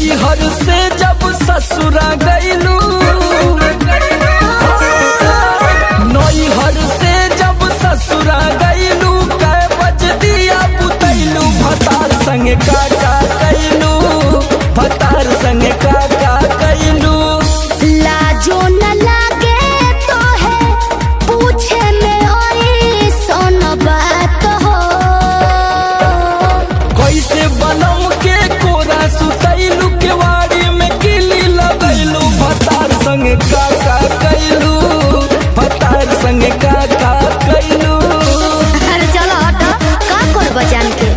नैहर से जब ससुरा गईलू, नैहर से जब ससुरा गईलू, कै बज दिया बुतैलू, भतार संगे काका कैलू, भतार संगे काका कैलू। लाजो न लागे तो है पूछे में ओई सोन बात हो। कैसे बनम के कोरा सुतैलू, केवाड़ी में किली लगैलू, भतार संगे काका कैलू, भतार संगे काका कैलू। अरे चलो हटो, का करब जान के।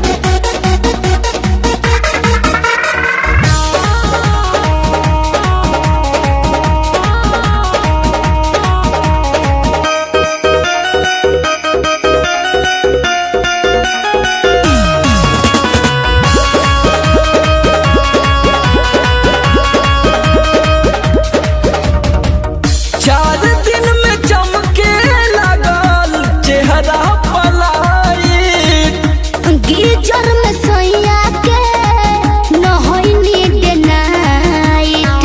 चार दिन में चमके लगल चेहरा पलायिट, गीजर में सोया के नहैनी डे नाइट।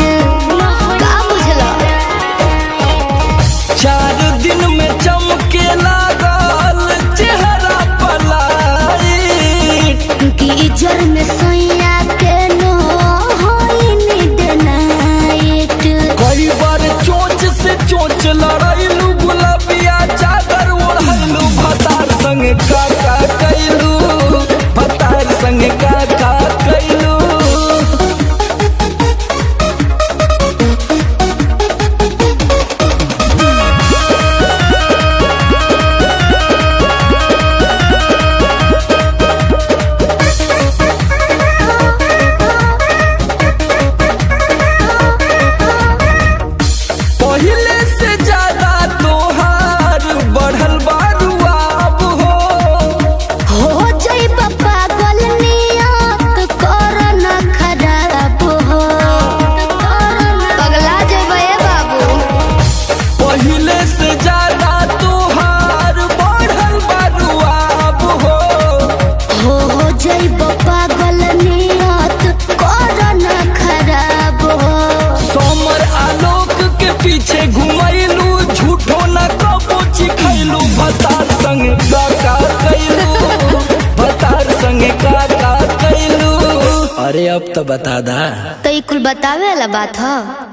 का बुझलो? चार दिन में चमके लगल चेहरा पलायिट, गीजर में सोया के नहैनी डे नाइट। कई बार चोंच से चोंच लड़ैलू, गुलाबिया चादर ओढ़लू, भतार संगे काका कैलू, भतार संगे काका कैलू। पहिले से ज्यादा तोहार बढ़ल बारुआब हो, हो जाइब पागल नियत कर न खराब हो। पगला जेबे बाबू। पहिले से ज्यादा तोहार बढ़ल बारुआब हो, हो जाइब पागल नियत कर न खराब हो। सोमर आलोक के पीछे घुमैलू, झूठो न कबो चिखैलू, भतार संगे काका कैलू, भतार संगे काका कैलू। अरे अब तो बता दा। तो ई कुल बतावे वाला बात ह।